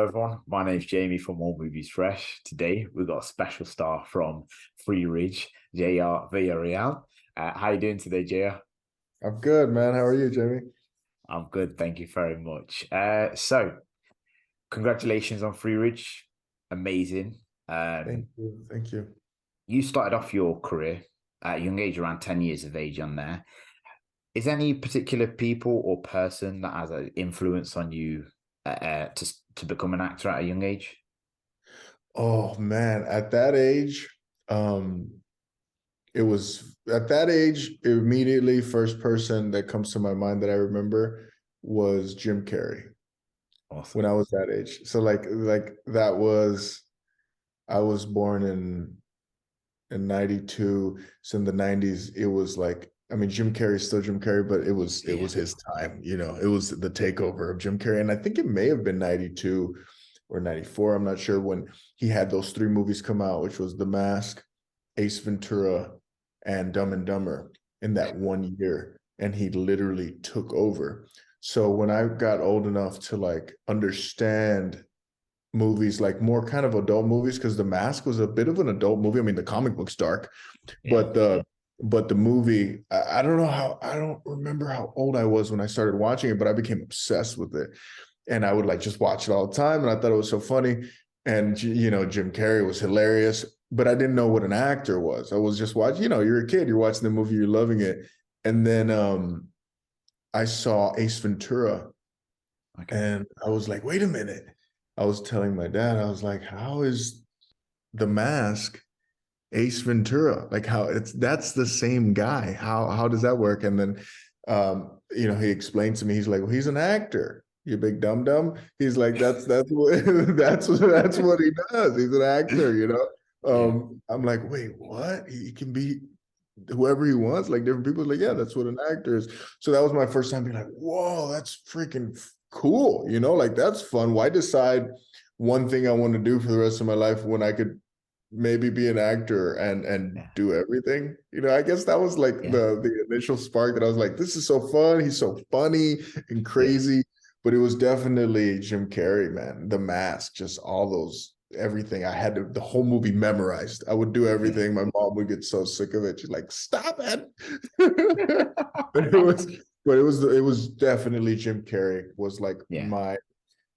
everyone. My name's Jamie from All Movies Fresh. Today we've got a special star from Freeridge, JR Villarreal. How you doing today, JR? I'm good, man. How are you, Jamie? I'm good, thank you very much. So congratulations on Freeridge, amazing. Thank Um, you. Thank you. you started off your career at a young age, around 10 years of age on there. Is there any particular people or person that has an influence on you to become an actor at a young age? Oh man, at that age, um, it was at that age, immediately first person that comes to my mind that I remember was Jim Carrey when Awesome. I was that age. So like that was I was born in 92. So in the 90s, it was like, I mean, Jim Carrey's still Jim Carrey, but it was Yeah. his time, it was the takeover of Jim Carrey. And I think it may have been 92 or 94. I'm not sure when he had those three movies come out, which was The Mask, Ace Ventura, and Dumb and Dumber in that one year. And he literally took over. So when I got old enough to like understand movies, like more kind of adult movies, because The Mask was a bit of an adult movie. I mean, the comic book's dark, Yeah. but the movie, I don't know how, I don't remember how old I was when I started watching it, but I became obsessed with it. And I would like just watch it all the time. And I thought it was so funny. And Jim Carrey was hilarious, but I didn't know what an actor was. I was just watching, you're a kid, you're watching the movie, you're loving it. And then I saw Ace Ventura Okay. and I was like, wait a minute. I was telling my dad, I was like, how is The Mask Ace Ventura? Like how that's the same guy. How does that work? And then he explained to me, he's like, well, he's an actor. You big dum dum. He's like, that's what that's what he does. He's an actor. Yeah. I'm like, wait, what? He can be whoever he wants, like different people. Like, yeah, that's what an actor is. So that was my first time being like, whoa, that's freaking cool. Like that's fun. Why decide one thing I want to do for the rest of my life when I could maybe be an actor and Yeah. do everything? I guess that was like Yeah. the initial spark that I was like, this is so fun. He's so funny and Yeah. crazy. But it was definitely Jim Carrey, man. The Mask, just all those everything. I had the whole movie memorized. I would do Yeah. everything. My mom would get so sick of it. She's like, stop it. But it was definitely Jim Carrey was like Yeah.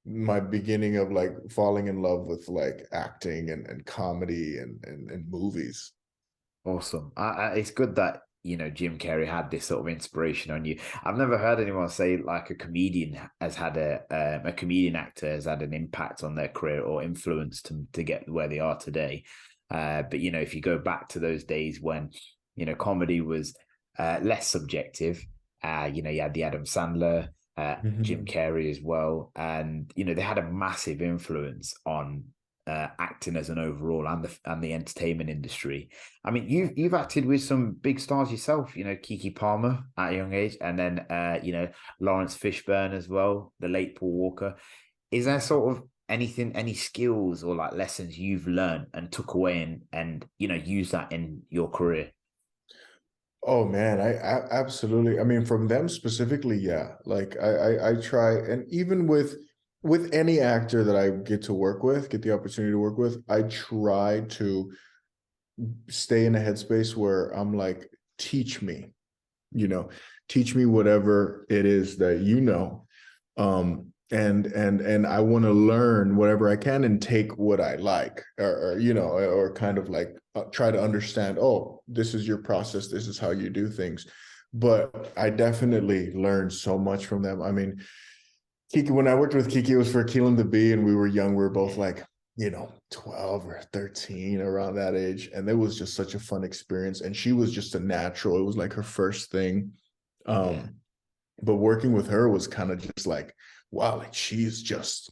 my beginning of like falling in love with like acting and comedy and movies. Awesome. It's good that, Jim Carrey had this sort of inspiration on you. I've never heard anyone say like a comedian actor has had an impact on their career or influence to get where they are today. But, if you go back to those days when, comedy was less subjective, you had the Adam Sandler, Jim Mhm. Carrey as well. And, they had a massive influence on acting as an overall and the entertainment industry. I mean, you've acted with some big stars yourself, Kiki Palmer at a young age, and then Lawrence Fishburne as well, the late Paul Walker. Is there sort of any skills or like lessons you've learned and took away and use that in your career? Oh man, I absolutely. I mean, from them specifically, yeah. Like I try, and even with any actor that I get to work with, get the opportunity to work with, I try to stay in a headspace where I'm like, teach me, you know, teach me whatever it is that and I want to learn whatever I can and take what I like, or kind of like try to understand, oh, this is your process, this is how you do things. But I definitely learned so much from them. I mean, Kiki, when I worked with Kiki, it was for Keelan the Bee, and we were young. We were both Yeah, like, 12 or 13, around that age. And it was just such a fun experience. And she was just a natural. It was like her first thing. yeah, Um, but working with her was kind of just like, wow, like she's just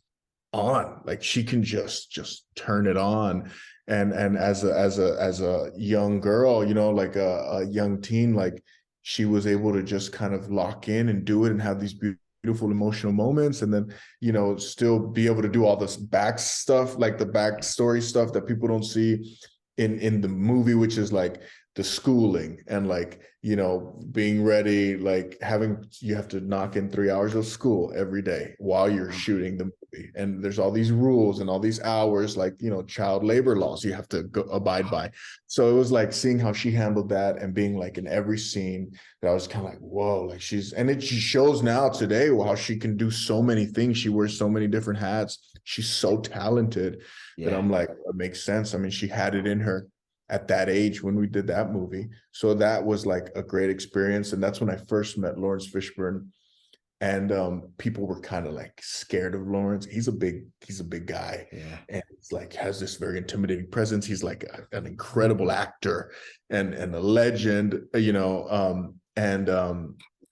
on. Like she can just turn it on. And as a young girl, like a young teen, like she was able to just kind of lock in and do it and have these beautiful emotional moments, and then still be able to do all this back stuff, like the backstory stuff that people don't see in the movie, which is like the schooling and like, you know, being ready, like you have to knock in 3 hours of school every day while you're Wow. shooting the movie. And there's all these rules and all these hours, like, you know, child labor laws you have to abide by. So it was like seeing how she handled that and being like in every scene that I was kind of like, whoa, like and it shows now today how she can do so many things. She wears so many different hats. She's so talented that Yeah. I'm like, it makes sense. I mean, she had it in her at that age when we did that movie. So that was like a great experience. And that's when I first met Lawrence Fishburne. And people were kind of like scared of Lawrence. He's a big guy. Yeah. And he's like has this very intimidating presence. He's like an incredible actor and a legend, you know.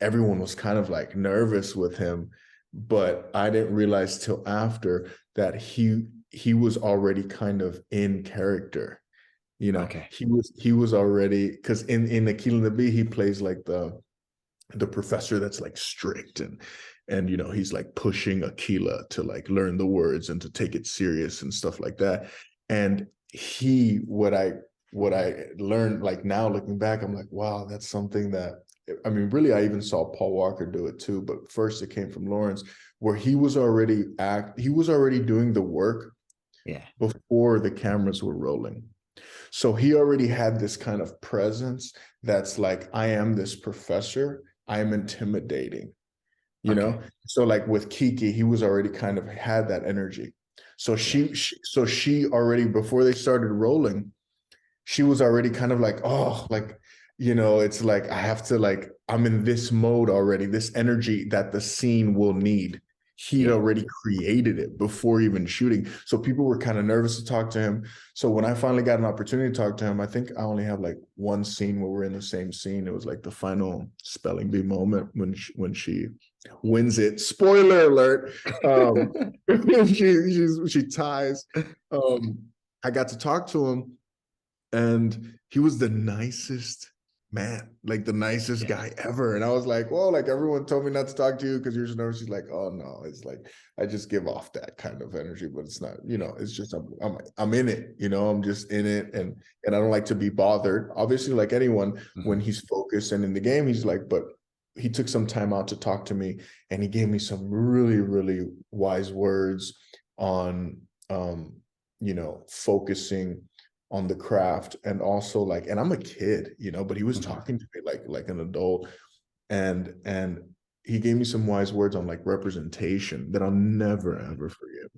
Everyone was kind of like nervous with him, but I didn't realize till after that he was already kind of in character. You know, Okay. he was already, because in Akeelah and the Bee, he plays like the professor that's like strict and you know, he's like pushing Akeelah to like learn the words and to take it serious and stuff like that. And what I learned, like now looking back, I'm like, wow, that's something that, I mean, really, I even saw Paul Walker do it too, but first it came from Lawrence, where he was already doing the work Yeah. before the cameras were rolling. So he already had this kind of presence that's like, I am this professor, I am intimidating, you Okay. know? So like with Kiki, he was already kind of had that energy. So Yeah. she already, before they started rolling, she was already kind of like, oh, like, you know, it's like I have to, like, I'm in this mode already, this energy that the scene will need. He'd Yeah. already created it before even shooting. So people were kind of nervous to talk to him. So when I finally got an opportunity to talk to him, I think I only have like one scene where we're in the same scene. It was like the final spelling bee moment when she wins it. Spoiler alert. She ties. Um, I got to talk to him and he was the nicest man, like the nicest Yeah. guy ever. And I was like, well, like everyone told me not to talk to you because you're so nervous. She's like, oh no, it's like I just give off that kind of energy, but it's not, you know, it's just I'm in it, you know, I'm just in it, and I don't like to be bothered. Obviously, like anyone, when Mhm. he's focused and in the game, he's like, but he took some time out to talk to me, and he gave me some really, really wise words on you know, focusing on the craft, and also like, and I'm a kid, you know, but he was Mhm. talking to me like an adult, and he gave me some wise words on like representation that I'll never Mhm. ever forget.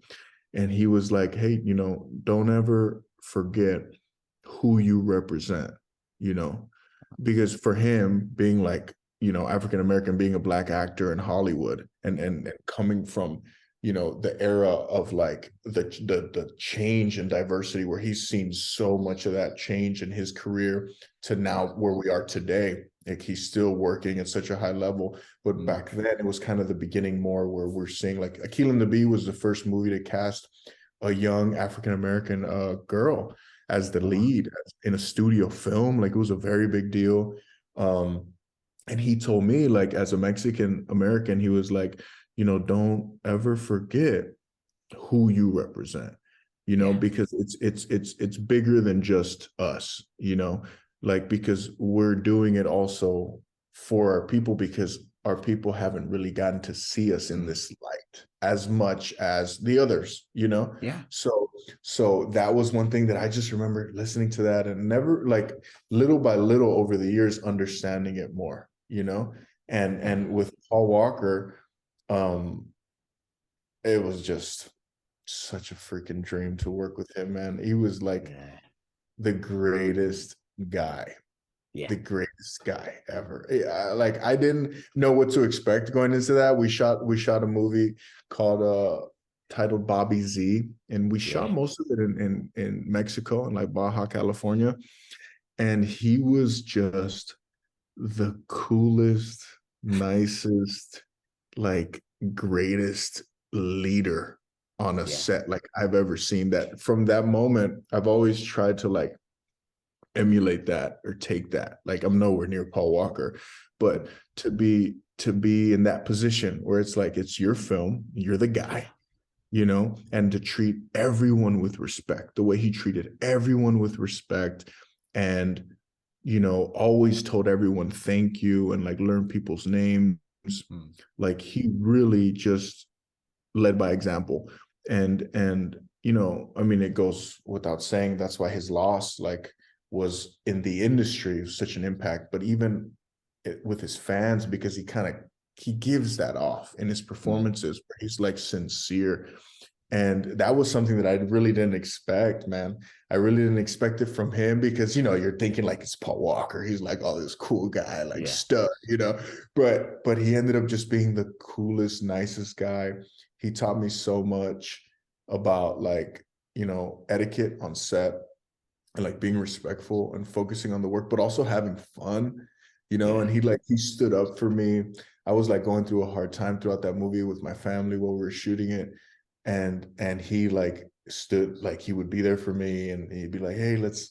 And he was like, hey, you know, don't ever forget who you represent, you know, because for him being like, you know, African American, being a black actor in Hollywood, and coming from, you know, the era of like the change and diversity, where he's seen so much of that change in his career to Yeah. now where we are today. Like he's still working at such a high level, but Mm. back then it was kind of the beginning more, where we're seeing like Akeelah and the Bee was the first movie to cast a young African American girl as the Oh, wow. lead in a studio film. Like it was a very big deal. Um, and he told me, like, as a Mexican American, he was like, you know, don't ever forget who you represent, you know, Yeah. because it's bigger than just us, you know, like, because we're doing it also for our people, because our people haven't really gotten to see us in Mm. this light as much as the others, you know. Yeah. So that was one thing that I just remember listening to that, and never, like, little by little over the years understanding it more, you know. Yeah. And with Paul Walker, um it was just such a freaking dream to work with him, man. He was like Yeah. the greatest guy, Yeah. the greatest guy ever. Yeah, like I didn't know what to expect going into that. We shot a movie called titled Bobby Z, and we shot Yeah. most of it in Mexico, in like Baja California. And he was just the coolest, nicest, like greatest leader on a Yeah. set like I've ever seen. That from that moment, I've always tried to like emulate that or take that. Like I'm nowhere near Paul Walker, but to be in that position where it's like it's your film, you're the Yeah. guy, you know, and to treat everyone with respect, the way he treated everyone with respect, and always told everyone thank you and like learn people's names. Mm. Like he really just led by example. And I mean, it goes without saying that's why his loss like was in the industry such an impact, but even with his fans, because he gives that off in his Mm. performances where he's like sincere. And that was something that I really didn't expect, man. I really didn't expect it from him because, you're thinking like it's Paul Walker. He's like, oh, this cool guy, like Yeah. stud. But he ended up just being the coolest, nicest guy. He taught me so much about like, etiquette on set and like being respectful and focusing on the work, but also having fun, and Yeah. he stood up for me. I was like going through a hard time throughout that movie with my family while we were shooting it. And he like stood like he would be there for me and he'd be like, hey, let's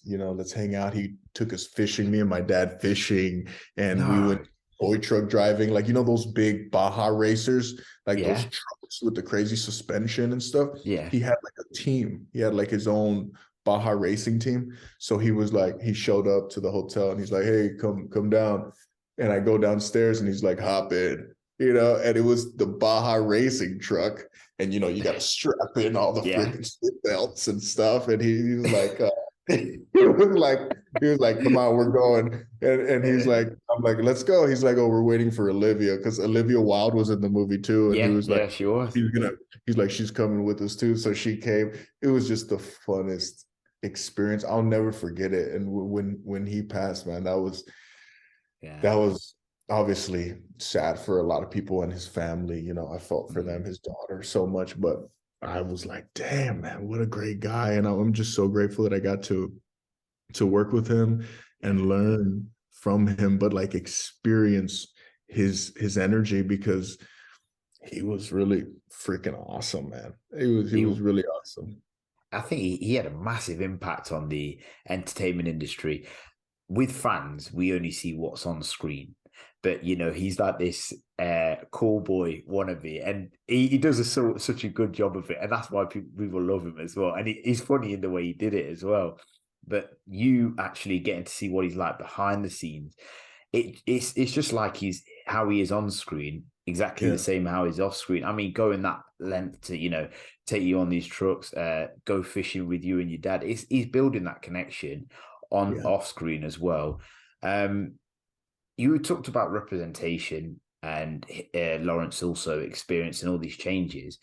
hang out. He took us fishing, me and my dad fishing, and we No. went toy truck driving, like those big Baja racers, like those Yeah. trucks with the crazy suspension and stuff. Yeah. He had like a team. He had like his own Baja racing team. So he was like, he showed up to the hotel and he's like, hey, come down. And I go downstairs and he's like, hop in, and it was the Baja racing truck. And you got to strap in all the Yeah. freaking seat belts and stuff. And he was like, he was like, come on, we're going. And he's Yeah. like, I'm like, let's go. He's like, oh, we're waiting for Olivia because Olivia Wilde was in the movie too. And he Yeah. was like, Yeah. She was. he's like, she's coming with us too. So she came. It was just the funnest experience. I'll never forget it. And when he passed, man, that Yeah. was obviously sad for a lot of people and his family. I felt for them, Mm. his daughter, so much, but I was like, damn, man, what a great guy. And I'm just so grateful that I got to work with him Yeah. and learn from him, but like experience his energy because he was really freaking awesome, man. He was He really awesome. I think he had a massive impact on the entertainment industry. With fans, we only see what's on screen. But he's like this cool boy wannabe, and he does such a good job of it, and that's why people love him as well. And he's funny in the way he did it as well. But you actually getting to see what he's like behind the scenes, it's just like he's how he is on screen, exactly the Yeah, same how he's off screen. I mean, going that length to take you on these trucks, go fishing with you and your dad. He's building that connection on yeah, off screen as well. Um, you talked about representation and Lawrence also experiencing all these changes.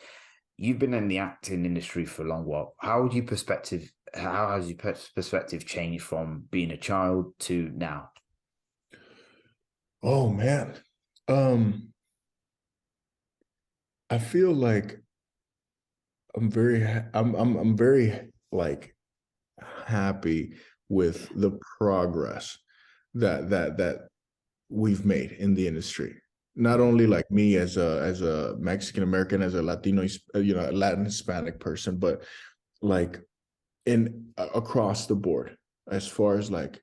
You've been in the acting industry for a long while. How has your perspective changed from being a child to now? oh man. um I feel like I'm very like happy with the progress that we've made in the industry. Not Mm. only like me as a Mexican American, as a Latino, Latin Hispanic person, but like in across the board as far as like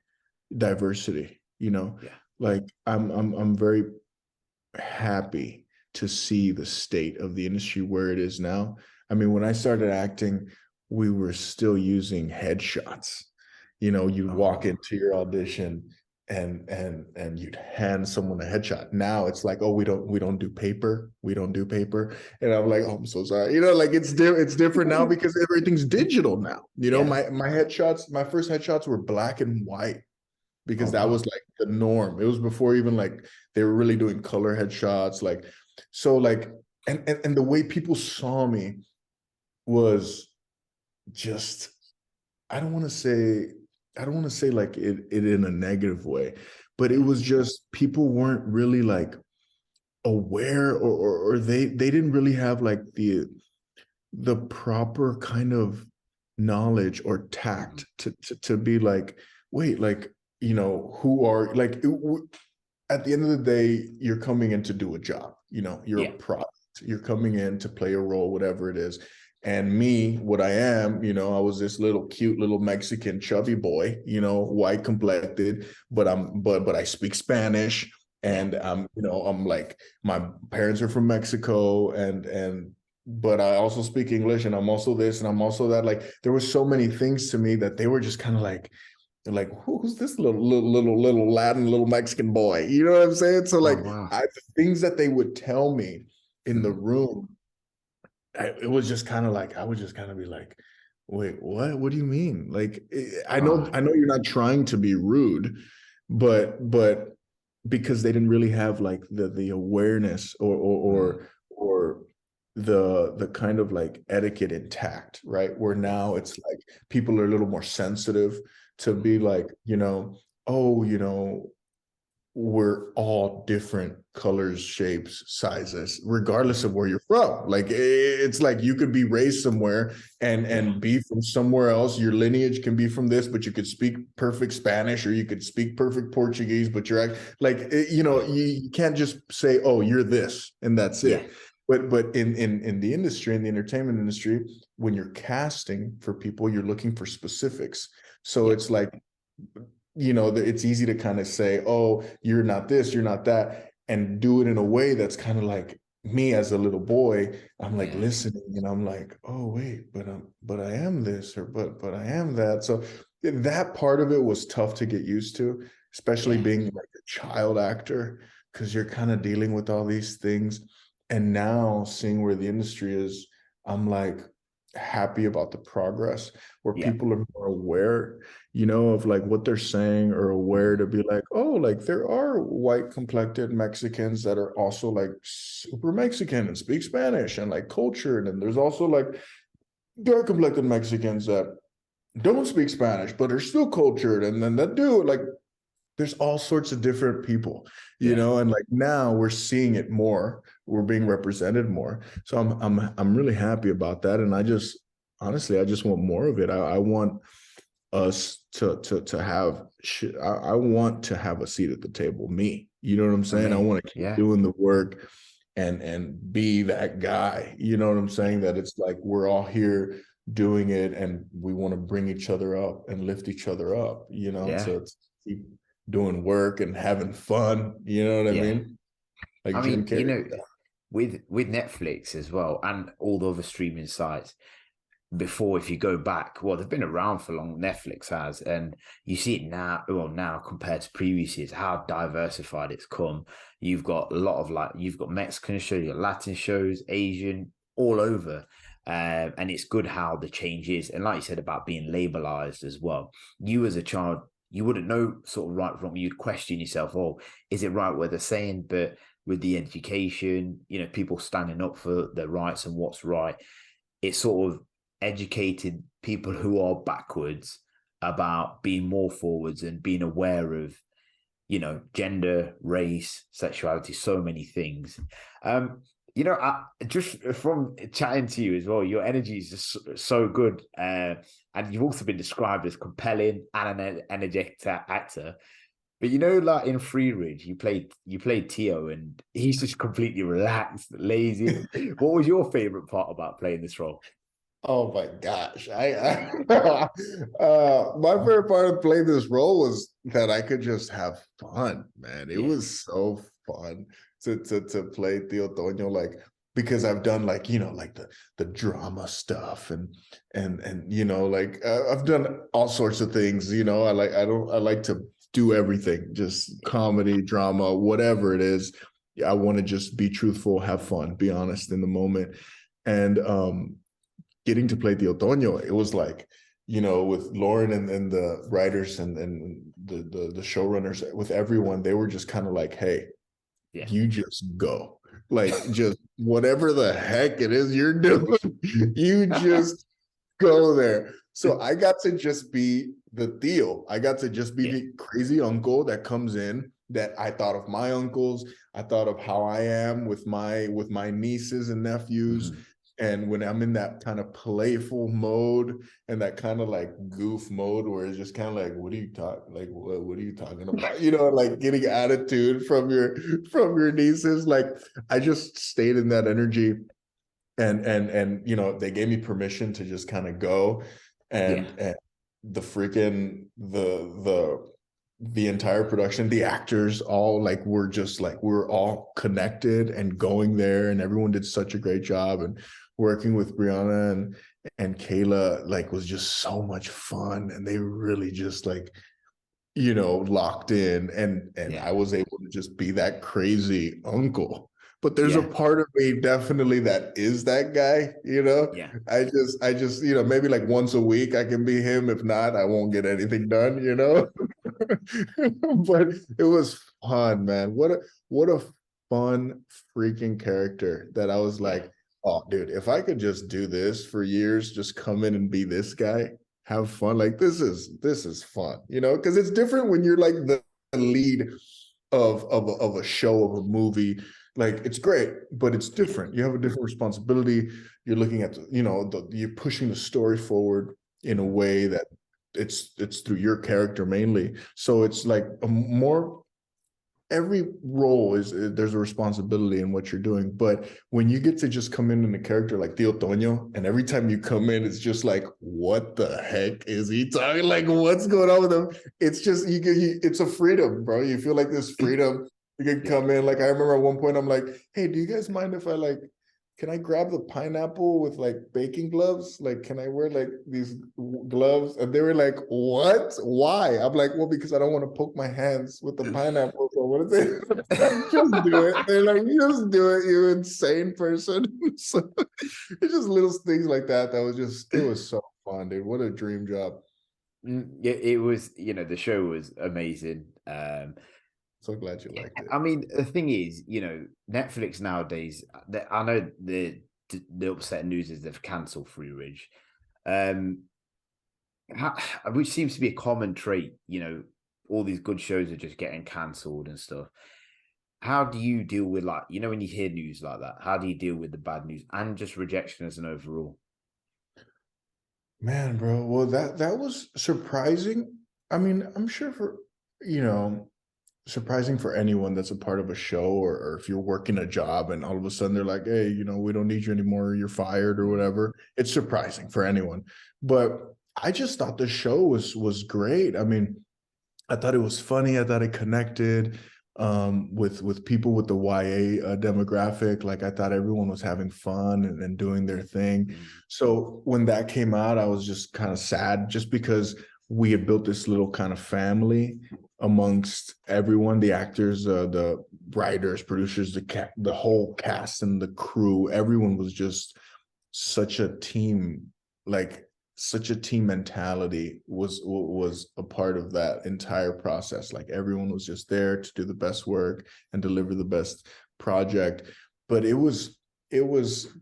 diversity. Yeah. Like I'm very happy to see the state of the industry where it is now. I mean, when I started acting, we were still using headshots. You'd walk Oh, into your audition and you'd hand someone a headshot. Now it's like, oh, we don't do paper. We don't do paper. And I'm like, oh, I'm so sorry. Like it's different now because everything's digital now. yeah. My headshots, my first headshots were black and white Oh, because that was wow. like the norm. It was before even like they were really doing color headshots. Like, so like, and the way people saw me was just, I don't want to say, I don't want to say like it in a negative way, but it Yeah. was just people weren't really like aware or they didn't really have like the proper kind of knowledge or Mhm. tact to be like, wait, like, who are like at the end of the day, you're coming in to do a job. You're Yeah. a product. You're coming in to play a role, whatever it is. And me, what I am, I was this little cute little Mexican chubby boy, white complected, but I speak Spanish, Yeah. and I'm like, my parents are from Mexico, and but I also speak English, and I'm also this and I'm also that. Like there were so many things to me that they were just kind of like, like, who's this little Latin, little Mexican boy? You know what I'm saying? So Oh like, wow. the things that they would tell me in the Mm, room, it was just kind of like, I would just kind of be like, wait, what? What do you mean? Like, right. I know you're not trying to be rude, but because they didn't really have like the awareness Mm, or the kind of like etiquette intact, right? Where now yes. it's like people are a little more sensitive to be Mm, like, oh, we're all different colors, shapes, sizes, regardless of mm, where you're from. Like it's like you could be raised somewhere yeah. and be from somewhere else. Your lineage can be from this, but you could speak perfect Spanish or you could speak perfect Portuguese, but you're like you can't just say, oh, you're this and that's Yeah. it. But in the industry, in the entertainment industry, when you're casting for people, you're looking for specifics. So Yeah. it's like, it's easy to kind of say, oh, you're not this, you're not that, and do it in a way that's kind of like me as a little boy. I'm like Yeah. listening and I'm like, oh, wait, but I am this, or but I am that. So that part of it was tough to get used to, especially Yeah. being like a child actor, because you're kind of dealing with all these things. And now seeing where the industry is, I'm like happy about the progress where Yeah. people are more aware, of like what they're saying, or aware Mm, to be like, oh, like there are white complected Mexicans that are also like super Mexican and speak Spanish and like cultured. And there's also like dark complected Mexicans that don't speak Spanish, but are still cultured. And then that do like, there's all sorts of different people, yeah. and like now we're seeing it more. We're being represented more. So I'm really happy about that. And I just honestly, I just want more of it. I want us to have I want to have a seat at the table, me, you know what I'm saying? I Amazing. want to keep Yeah. doing the work and be that guy, you know what I'm saying? Yeah. That it's like we're all here doing it and we want to bring each other up and lift each other up, Yeah. to keep doing work and having fun, you know what I Yeah. mean? Like I Jim mean, Carrey. with Netflix as well and all the other streaming sites, before, if you go back, well, they've been around for long, Netflix has, and you see it now, well, now compared to previous years, how diversified it's come. You've got a lot of you've got Mexican shows, you've got Latin shows, Asian, all over. And it's good how the change is. And like you said about being labelized as well, you as a child, you wouldn't know sort of right from wrong. You'd question yourself, oh, is it right what they're saying? But with the education, people standing up for their rights and what's right, it sort of educated people who are backwards about being more forwards and being aware of, gender, race, sexuality, so many things. I just from chatting to you as well, your energy is just so good. And you've also been described as compelling and an energetic actor. But like in Freeridge, you played Tio, and he's just completely relaxed, lazy. What was your favorite part about playing this role? Oh my gosh. My favorite part of playing this role was that I could just have fun, man. It Yeah. was so fun to play Tio Toño, like because I've done like, like the drama stuff and like I've done all sorts of things, I like to do everything, just comedy, drama, whatever it is. I want to just be truthful, have fun, be honest in the moment. And getting to play the Otoño, it was like, with Lauren and the writers and the showrunners, with everyone, they were just kind of like, hey, Yeah. you just go. Like, just whatever the heck it is you're doing, you just go there. So I got to just be the Theo. I got to just be Yeah. the crazy uncle that comes in, that I thought of my uncles. I thought of how I am with my nieces and nephews. Mhm. And when I'm in that kind of playful mode and that kind of like goof mode where it's just kind of like, what are you talking like what are you talking about? Like getting attitude from your nieces. Like I just stayed in that energy and they gave me permission to just kind of go Yeah. and the freaking the entire production, the actors all like were just like we're all connected and going there, and everyone did such a great job. And working with Brianna and Kayla like was just so much fun, and they really just like locked in, and Yeah. I was able to just be that crazy uncle. But there's a Yeah. part of me definitely that is that guy. Yeah. I just, maybe like once a week I can be him. If not, I won't get anything done. But it was fun, man. What a fun freaking character that I was Yeah. like, oh, dude, if I could just do this for years, just come in and be this guy, have fun. Like this is fun, because it's different when you're like the lead of a show, of a movie. Like it's great, but it's Yeah. different. You have a different responsibility. You're looking at you're pushing the story forward in a way that it's through your character mainly. So it's like a more every role is there's a responsibility in what you're doing. But when you get to just come in a character like Tio Toño, and every time you come in, it's just like, what the heck is he talking? Like, what's going on with him? It's just it's a freedom, bro. You feel like this freedom. You can Yeah. come in. Like I remember at one point, I'm like, hey, do you guys mind if I like can I grab the pineapple with like baking gloves? Like, can I wear like these gloves? And they were like, what? Why? I'm like, well, because I don't want to poke my hands with the pineapple. So what is it? Just do it. They're like, just do it, you insane person. So it's just little things like that. It was so fun, dude. What a dream job. Yeah, it was, the show was amazing. So glad you liked it. I mean, the thing is, Netflix nowadays, I know the upset news is they've cancelled Freeridge, um, which seems to be a common trait. All these good shows are just getting cancelled and stuff. How do you deal with, like, when you hear news like that? How do you deal with the bad news and just rejection as an overall? Man, bro. Well, that was surprising. I mean, I'm sure you know, surprising for anyone that's a part of a show, or if you're working a job and all of a sudden they're like, hey, we don't need you anymore, you're fired or Mm. whatever. It's surprising for anyone. But I just thought the show was great. I mean, I thought it was funny. I thought it connected with people with the YA demographic. Like I thought everyone was having fun and doing their thing. Mm. So when that came out, I was just kind of sad, just because we had built this little kind of family amongst everyone, the actors, the writers, producers, the whole cast and the crew. Everyone was just such a team, like such a team mentality was a part of that entire process. Like everyone was just there to do the best work and deliver the best project. But it was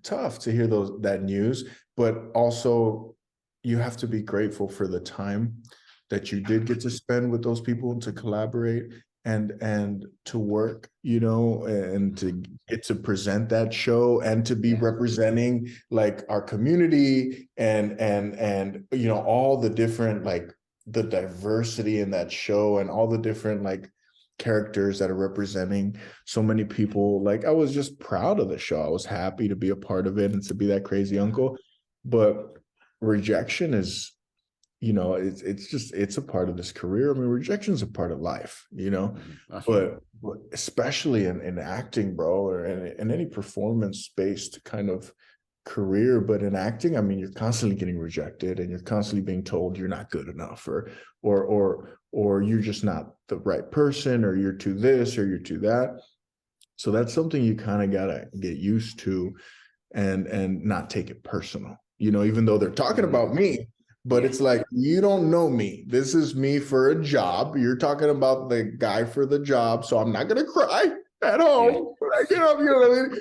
tough to hear that news, but also you have to be grateful for the time that you did get to spend with those people and to collaborate and to work, and to get to present that show and to be Yeah. representing like our community and all the different, like the diversity in that show and all the different like characters that are representing so many people. Like I was just proud of the show. I was happy to be a part of it and to be that crazy Yeah. uncle. But rejection is, it's a part of this career. I mean, rejection is a part of life. That's true. But especially in acting, bro, or in any performance-based kind of career. But in acting, I mean, you're constantly getting rejected and you're constantly being told you're not good enough, or you're just not the right person, or you're too this or you're too that. So that's something you kind of gotta get used to and not take it personal. Even though they're talking Mm. about me, but Yeah. it's like, you don't know me. This is me for a job. You're talking about the guy for the job, so I'm not gonna cry at Yeah. home when I get up. You know what I mean?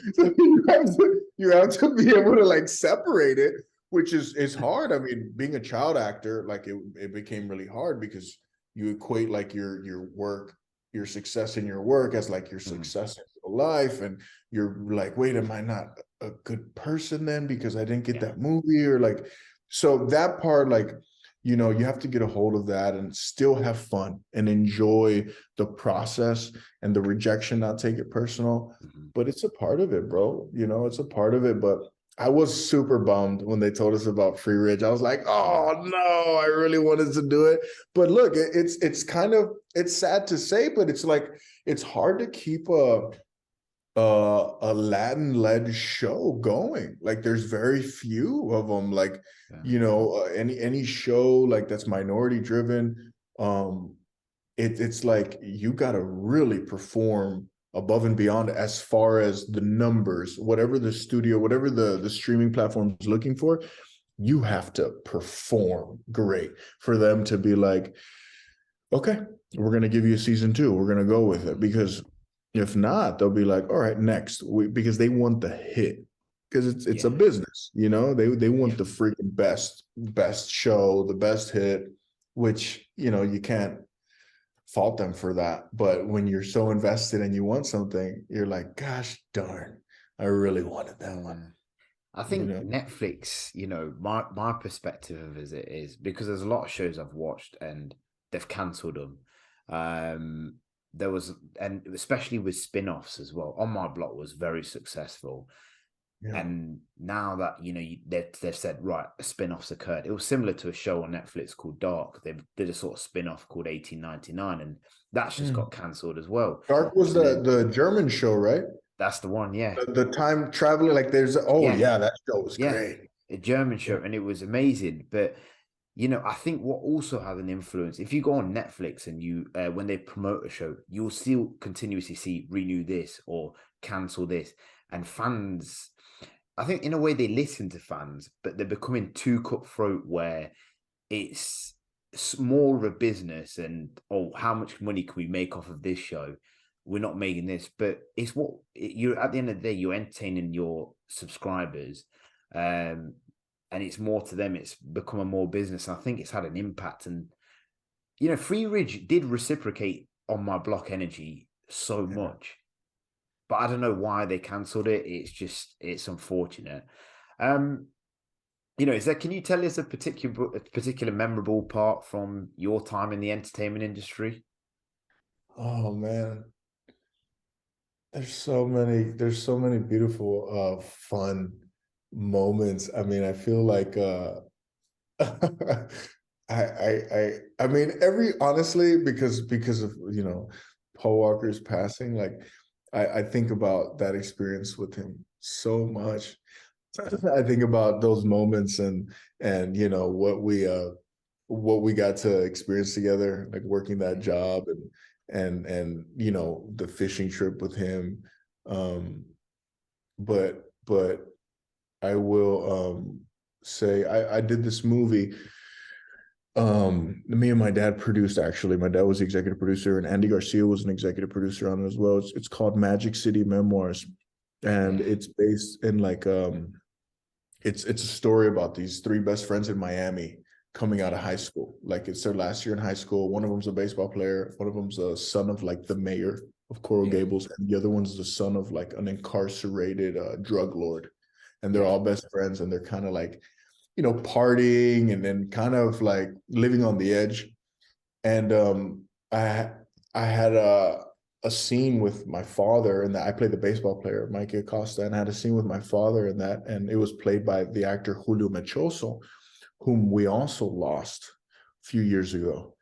So you have to be able to like separate it, which is hard. I mean, being a child actor, like it became really hard because you equate like your work, your success in your work as like your Mm. success in your life, and you're like, wait, am I not a good person then because I didn't get Yeah. that movie? Or like, so that part, like, you have to get a hold of that and still have fun and enjoy the process and the rejection, not take it personal. Mhm. But it's a part of it, bro. It's a part of it. But I was super bummed when they told us about Freeridge. I was like, Yeah. oh no, I really wanted to do it. But look, it's kind of, it's sad to say, but it's like it's hard to keep a Latin-led show going. Like there's very few of them. Like, Yeah. any show like that's minority driven, um, it's like you got to really perform above and beyond as far as the numbers, whatever the studio, whatever the streaming platform is looking for, you have to perform great for them to be like, okay, we're going to give you a season two. We're going to go with it. Because if not, they'll be like, all right, next. Because they want the hit. Because it's a Yeah. business, you know. They Yeah. want the freaking best show, the best hit, which you can't fault them for that. But when you're so invested and you want something, you're like, gosh darn, I really wanted that one. Yeah. I You think know? Netflix, my perspective of it is because there's a lot of shows I've watched and they've cancelled them. Um, there was, and especially with spin-offs as well. On My Block was very successful. Yeah. And now that they've said right, a spin-off's occurred. It was similar to a show on Netflix called Dark. They did a sort of spin-off called 1899, and that's just Mm. got cancelled as well. Dark was And then the German show, right? that's the one, yeah, The time traveling, like there's yeah, yeah, that show was yeah, great. a German Yeah. show, and it was amazing. But I think what also has an influence, if you go on Netflix and you when they promote a show, you'll still continuously see renew this or cancel this, and fans. I think in a way they listen to fans, but they're becoming too cutthroat where it's more of a business and how much money can we make off of this show? We're not making this, but it's what you're at the end of the day, you're entertaining your subscribers. Um, and it's more to them, it's become a more business. And I think it's had an impact. And Freeridge did reciprocate on My Block energy so Yeah. much, but I don't know why they cancelled it. It's unfortunate. Um, can you tell us a particular memorable part from your time in the entertainment industry? Oh man, there's so many beautiful fun moments. I mean, I feel like I mean every honestly because of Paul Walker's passing, like I think about that experience with him so much. I think about those moments and what we got to experience together, like working that job and the fishing trip with him. Um, but I will say I did this movie. Me and my dad produced, actually. My dad was the executive producer, and Andy Garcia was an executive producer on it as well. It's called Magic City Memoirs, and Yeah, it's based in like it's a story about these three best friends in Miami coming out of high school. Like it's their last year in high school. One of them's a baseball player. One of them's a son of like the mayor of Coral yeah, Gables, and the other one's the son of like an incarcerated drug lord. And they're yeah, all best friends, and they're kind of like partying and then kind of like living on the edge. And I I had a scene with my father, and that I played the baseball player, Mikey Acosta, and I had a scene with my father in that, and it was played by the actor Julio Mechoso, whom we also lost a few years ago.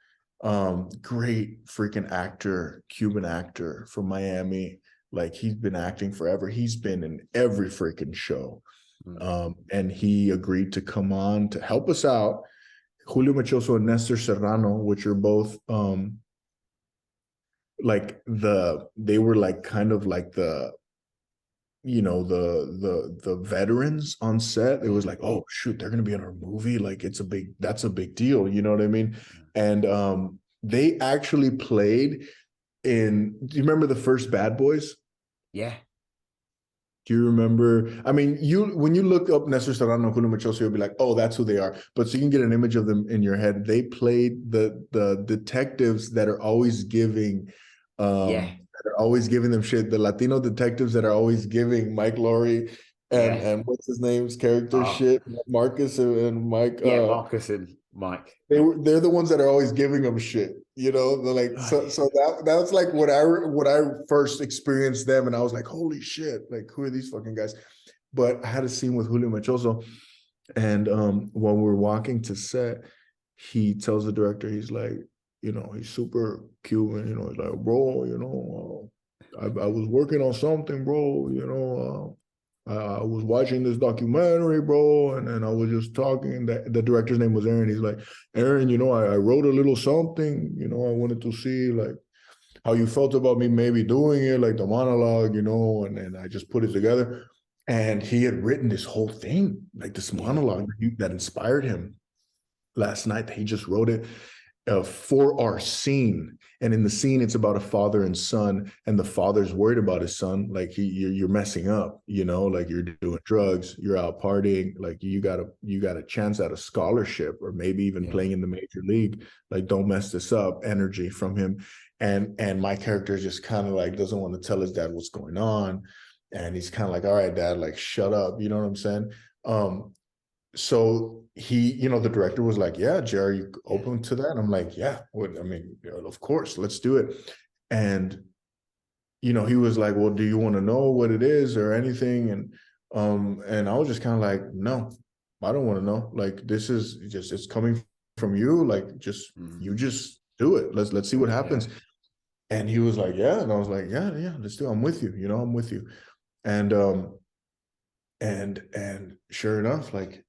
Great freaking actor, Cuban actor from Miami. Like he's been acting forever. He's been in every freaking show. mm, And he agreed to come on to help us out. Julio Mechoso and Nestor Serrano, which are both like they were like kind of like the veterans on set. It yeah, was like, oh shoot, they're gonna be in our movie. Like that's a big deal. You know what I mean? And they actually played in. Do you remember the first Bad Boys? yeah, Do you remember? I mean, when you look up Nestor Serrano, Julio Machoso, you'll be like, oh, that's who they are. But so you can get an image of them in your head. They played the detectives that are always giving yeah, them shit. The Latino detectives that are always giving Mike Laurie yeah. and what's his name's character Oh, shit, Marcus and Mike. yeah, Marcus and Mike. They're the ones that are always giving them shit, they're like, so that's like what I first experienced them, and I was like, holy shit, like who are these fucking guys? But I had a scene with Julio Machoso, and when we're walking to set, he tells the director, he's like, he's super Cuban, he's like, bro, I was working on something, bro, was watching this documentary, bro, and I was just talking. And the director's name was Aaron. He's like, Aaron, I wrote a little something. I wanted to see like how you felt about me maybe doing it, like the monologue, and I just put it together. And he had written this whole thing, like this Yeah. monologue that inspired him last night. He just wrote it for our scene. And in the scene, it's about a father and son, and the father's worried about his son. Like you're messing up, like you're doing drugs, you're out partying, like you got a chance at a scholarship or maybe even Yeah. playing in the major league. Like don't mess this up. Energy from him, and my character just kind of like doesn't want to tell his dad what's going on, and he's kind of like, all right, dad, like shut up. You know what I'm saying? So the director was like, yeah, Jerry, you Yeah. open to that? And I'm like, yeah, I mean, of course, let's do it. And, he was like, well, do you want to know what it is or anything? And I was just kind of like, no, I don't want to know. Like, this is just, it's coming from you. Like, you just do it. Let's see what Yeah. happens. And he was like, yeah. And I was like, yeah, let's do it. I'm with you. I'm with you. And, and sure enough, like,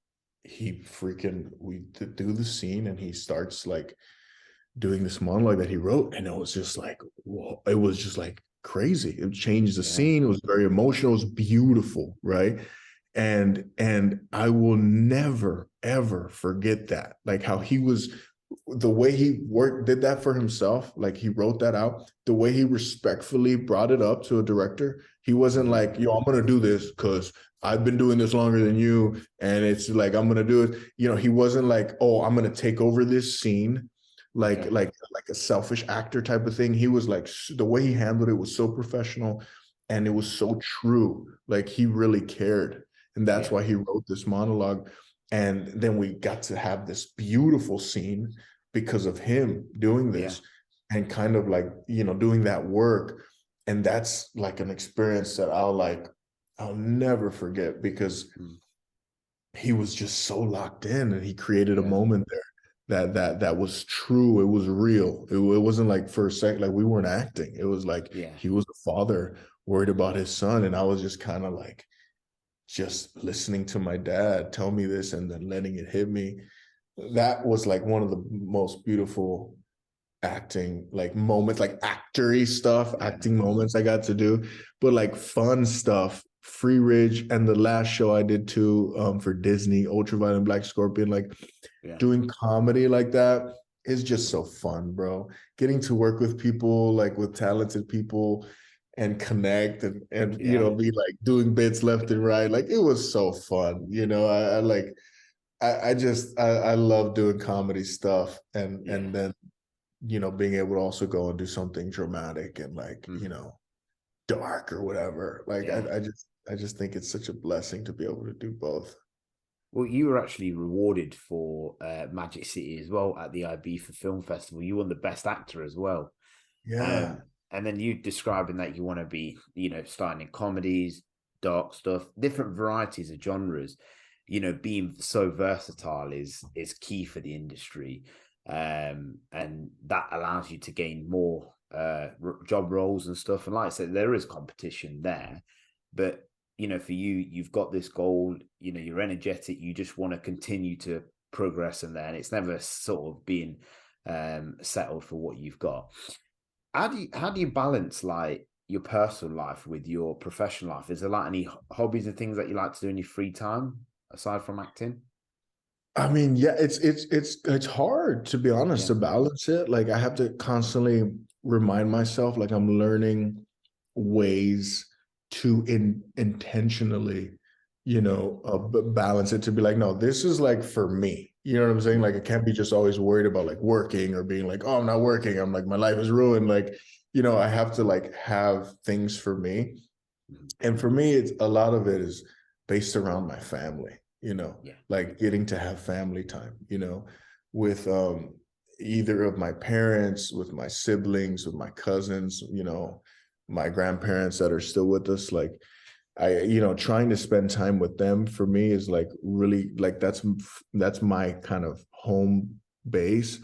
we do the scene and he starts like doing this monologue that he wrote, and it was just like, whoa, it was just like crazy. It changed the Yeah. scene. It was very emotional. It was beautiful, right? And I will never ever forget that. Like how he was, the way he did that for himself, like he wrote that out, the way he respectfully brought it up to a director. He wasn't like, yo, I'm gonna do this because I've been doing this longer than you, and it's like I'm gonna do it. He wasn't like, oh, I'm gonna take over this scene, like Yeah. like a selfish actor type of thing. He was like, the way he handled it was so professional, and it was so true. Like he really cared, and that's Yeah. why he wrote this monologue. And then we got to have this beautiful scene because of him doing Yeah. this and kind of like, doing that work. And that's like an experience that I'll never forget, because he was just so locked in, and he created a Yeah. moment there that was true. It was real. It wasn't like for a second, like we weren't acting. It was like Yeah. he was a father worried about his son. And I was just kind of like, just listening to my dad tell me this and then letting it hit me. That was like one of the most beautiful acting like moments, like actory stuff, Yeah. acting moments I got to do, but like fun stuff. Freeridge and the last show I did too, for Disney, Ultraviolet Black Scorpion, like Yeah. doing comedy like that is just so fun, bro. Getting to work with people, like with talented people, and connect and Yeah. be like doing bits left and right. Like it was so fun. I like I love doing comedy stuff, and then being able to also go and do something dramatic and like, dark or whatever. Like Yeah. I just think it's such a blessing to be able to do both. Well, you were actually rewarded for Magic City as well at the Ibiza Film Festival. You won the Best Actor as well. Yeah. And then you describing that you want to be, starting in comedies, dark stuff, different varieties of genres. Being so versatile is key for the industry, and that allows you to gain more job roles and stuff. And like I said, there is competition there, but for you, you've got this goal. You're energetic. You just want to continue to progress in there, and it's never sort of being settled for what you've got. How do you balance like your personal life with your professional life? Is there like any hobbies and things that you like to do in your free time aside from acting? I mean, yeah, it's hard, to be honest, Yeah. to balance it. Like I have to constantly remind myself, like I'm learning ways to intentionally, balance it, to be like, no, this is like for me. You know what I'm saying? Like I can't be just always worried about like working or being like, oh, I'm not working. I'm like, my life is ruined. Like, I have to like have things for me. And for me, it's a lot of it is based around my family, Yeah. like getting to have family time, with either of my parents, with my siblings, with my cousins, my grandparents that are still with us. Like trying to spend time with them for me is like really like that's my kind of home base.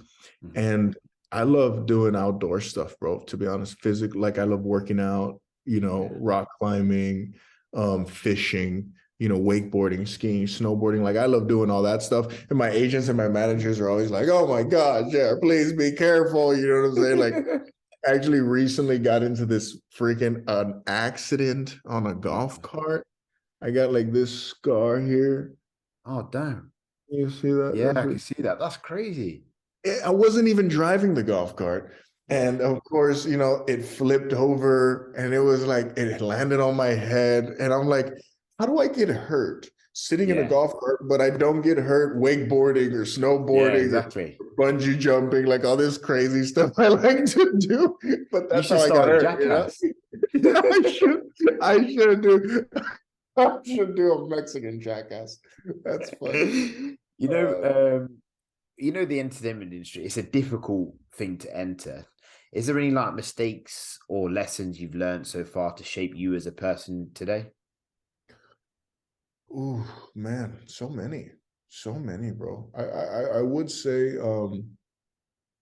And I love doing outdoor stuff, bro, to be honest. Physical, like I love working out, Yeah. rock climbing, fishing. wakeboarding, skiing, snowboarding. Like I love doing all that stuff. And my agents and my managers are always like, oh my God, yeah, please be careful. You know what I'm saying? Like actually recently got into this freaking an accident on a golf cart. I got like this scar here. Oh, damn. You see that? Yeah, I can see that. That's crazy. I wasn't even driving the golf cart. Yeah. And of course, it flipped over and it was like it landed on my head. And I'm like, how do I get hurt sitting in a Yeah. golf cart, but I don't get hurt wakeboarding or Yeah, snowboarding or exactly. bungee jumping, like all this crazy stuff I like to do. But You that's should how I got start a hurt, jackass. I should, I should do, I should do a Mexican jackass. That's funny. You know, Uh, the entertainment industry, it's a difficult thing to enter. Is there any like mistakes or lessons you've learned so far to shape you as a person today? Ooh, man, so many, bro. I would say,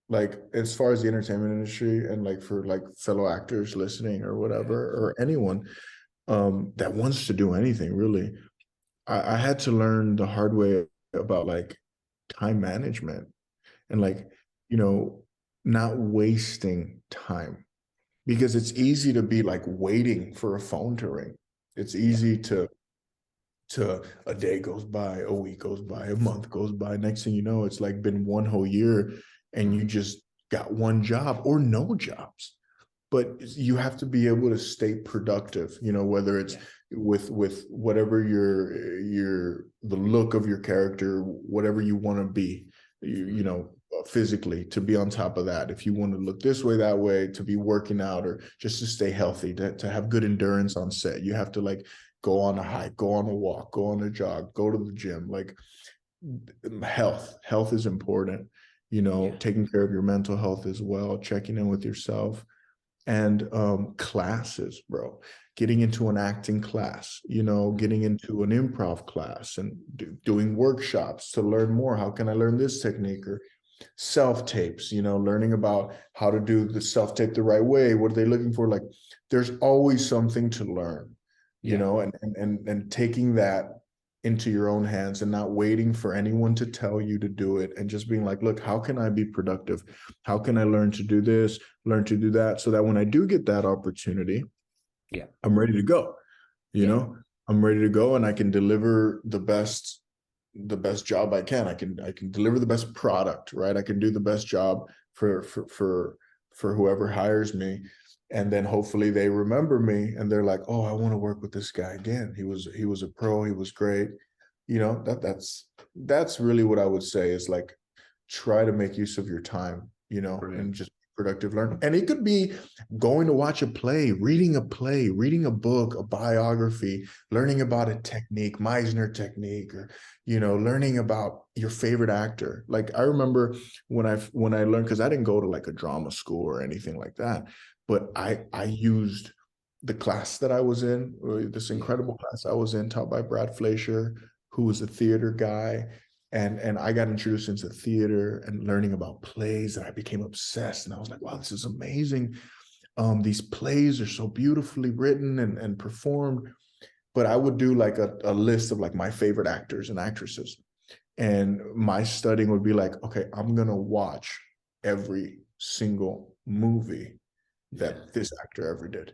like as far as the entertainment industry and like for like fellow actors listening or Yeah. whatever, or anyone, that wants to do anything really, I had to learn the hard way about like time management and like, you know, not wasting time because it's easy to be like waiting for a phone to ring. It's Yeah. easy to a day goes by, a week goes by, a month goes by. Next thing you know, it's like been one whole year and you Mhm. just got one job or no jobs. But you have to be able to stay productive, whether it's Yeah. with whatever the look of your character, whatever you want to be, physically, to be on top of that. If you want to look this way, that way, to be working out or just to stay healthy, to have good endurance on set, you have to like go on a hike, go on a walk, go on a jog, go to the gym. Like health is important, Yeah. taking care of your mental health as well, checking in with yourself. And classes, bro, getting into an acting class, Mhm. getting into an improv class and doing workshops to learn more. How can I learn this technique? Or self tapes, learning about how to do the self tape the right way. What are they looking for? Like there's always something to learn, Yeah. and taking that into your own hands and not waiting for anyone to tell you to do it, and just being like, look, how can I be productive? How can I learn to do this, learn to do that, so that when I do get that opportunity, Yeah. I'm ready to go. you Yeah. know I'm ready to go and I can deliver the best job I can. I can deliver the best product, right? I can do the best job for whoever hires me. And then hopefully they remember me and they're like, oh, I want to work with this guy again. He was a pro, he was great. That's really what I would say is like, try to make use of your time, and Brilliant. just productive learn. And it could be going to watch a play, reading a book, a biography, learning about a technique, Meisner technique, or learning about your favorite actor. Like I remember when I learned, because I didn't go to like a drama school or anything like that, but I used the class that I was in, this Yeah. incredible class I was in, taught by Brad Fleischer, who was a theater guy. And I got introduced into theater and learning about plays, and I became obsessed. And I was like, wow, this is amazing. These plays are so beautifully written and performed. But I would do like a list of like my favorite actors and actresses. And my studying would be like, okay, I'm gonna watch every single movie Yeah. that this actor ever did.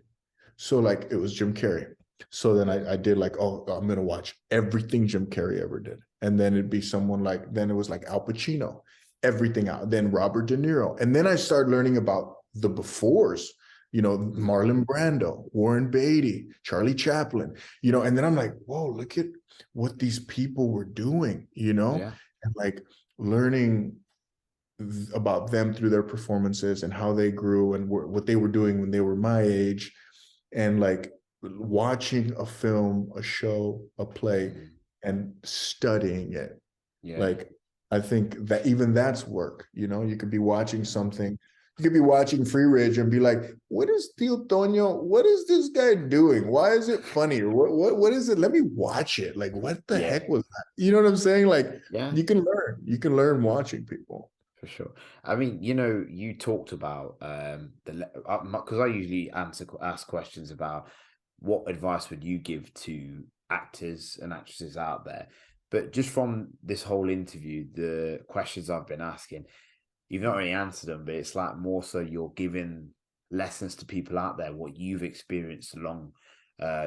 So like it was Jim Carrey. So then I did like, oh, I'm gonna watch everything Jim Carrey ever did. And then it'd be someone like, then it was like Al Pacino, everything out. Then Robert De Niro. And then I started learning about the befores, Mhm. Marlon Brando, Warren Beatty, Charlie Chaplin, and then I'm like, whoa, look at what these people were doing, Yeah. and like learning about them through their performances and how they grew and what they were doing when they were my age, and like watching a film, a show, a play, Mhm. and studying it. Yeah. Like I think that even that's work. You could be watching Mhm. something. You could be watching Freeridge and be like, "What is Tio Tonio? What is this guy doing? Why is it funny? Or what is it? Let me watch it. Like, what the Yeah. heck was that? You know what I'm saying? Like, Yeah. you can learn. You can learn watching people. For sure. I mean, you talked about the because I usually ask questions about what advice would you give to actors and actresses out there. But just from this whole interview, the questions I've been asking, you've not really answered them, but it's like more so you're giving lessons to people out there, what you've experienced along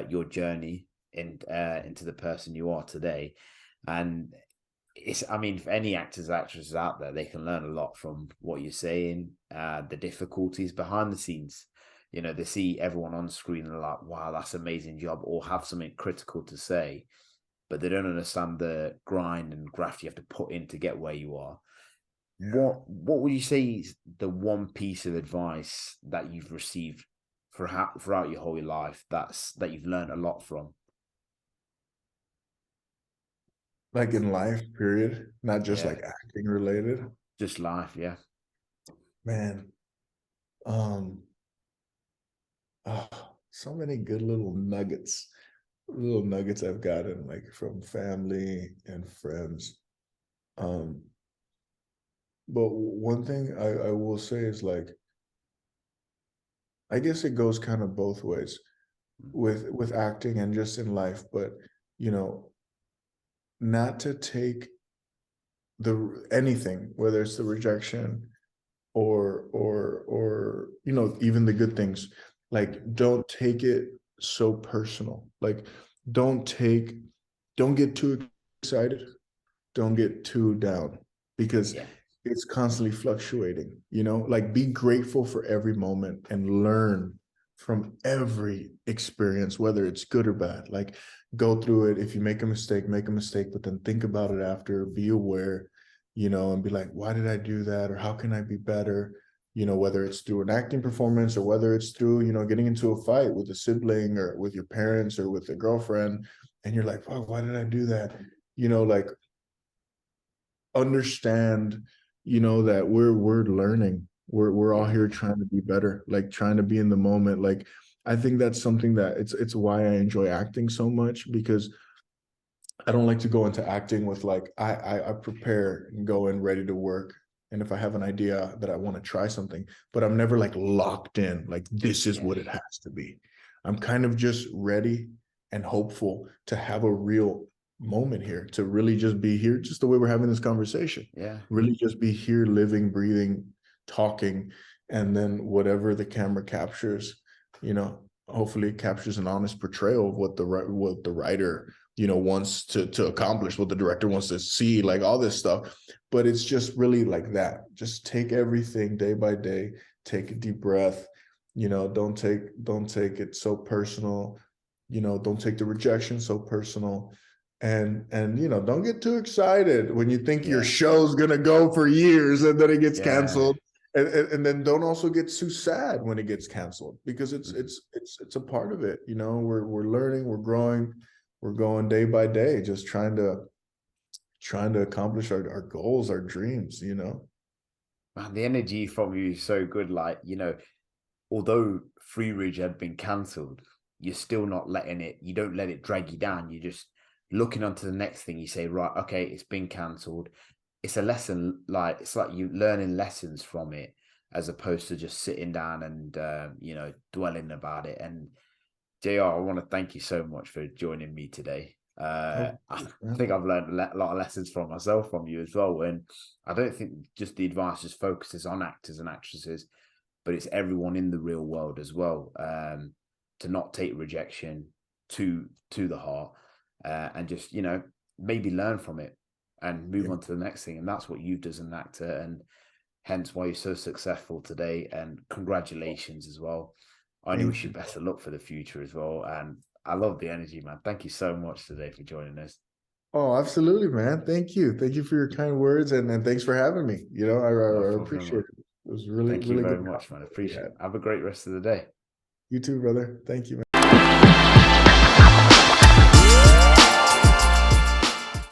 your journey into the person you are today. And it's, I mean, for any actors actresses out there, they can learn a lot from what you're saying, the difficulties behind the scenes. They see everyone on screen and they're like, wow, that's an amazing job, or have something critical to say, but they don't understand the grind and graft you have to put in to get where you are. Yeah. What would you say is the one piece of advice that you've received throughout your whole life that you've learned a lot from? Like in life, period, not just Yeah, like acting related. just life. Yeah, Man, um, oh, so many good little nuggets I've gotten like from family and friends. Um, but one thing I will say is like, I guess it goes kind of both ways with acting and just in life, but you know, not to take the anything, whether it's the rejection or even the good things, like don't take it so personal. Like don't take don't get too excited, don't get too down, because yeah, it's constantly fluctuating, like be grateful for every moment and learn from every experience, whether it's good or bad. Like go through it. If you make a mistake, but then think about it after, be aware, and be like, why did I do that? Or how can I be better? Whether it's through an acting performance or whether it's through, getting into a fight with a sibling or with your parents or with a girlfriend, and you're like, oh, why did I do that? Like understand, that we're learning. We're all yeah, here trying to be better, like trying to be in the moment. Like I think that's something that it's why I enjoy acting so much, because I don't like to go into acting with like I prepare and go in ready to work. And if I have an idea that I want to try something, but I'm never like locked in, like this is yeah, what it has to be. I'm kind of just ready and hopeful to have a real moment here, to really just be here, just the way we're having this conversation. yeah, Really just be here, living, breathing, talking, and then whatever the camera captures, hopefully it captures an honest portrayal of what the writer wants to accomplish, what the director wants to see, like all this stuff. But it's just really like that. Just take everything day by day, take a deep breath, don't take it so personal, don't take the rejection so personal. And don't get too excited when you think your yeah, show's gonna go for years and then it gets yeah. canceled. And then don't also get too sad when it gets canceled, because it's Mhm. it's it's it's a part of it. We're learning, we're growing, we're going day by day, just trying to accomplish our goals, our dreams. Man, the energy from you is so good. Like, although Freeridge had been cancelled, you're still not letting it, you don't let it drag you down. You're just looking on to the next thing. You say, right, okay, it's been cancelled. It's a lesson, like, it's like you learning lessons from it as opposed to just sitting down and, dwelling about it. And JR, I want to thank you so much for joining me today. Oh, I man. think I've learned a lot of lessons from myself from you as well. And I don't think just the advice just focuses on actors and actresses, but it's everyone in the real world as well. To not take rejection to the heart, and just maybe learn from it and move Yeah, on to the next thing. And that's what you've done as an actor, and hence why you're so successful today. And congratulations as well. I only wish thank you you. best of luck for the future as well. And I love the energy, man. Thank you so much today for joining us. Oh, absolutely, man. Thank you for your kind words, and thanks for having me. No I problem, appreciate man. it. It was really Thank you really very good much, man. conversation we Appreciate had. it. Have a great rest of the day. You too, brother. Thank you, man.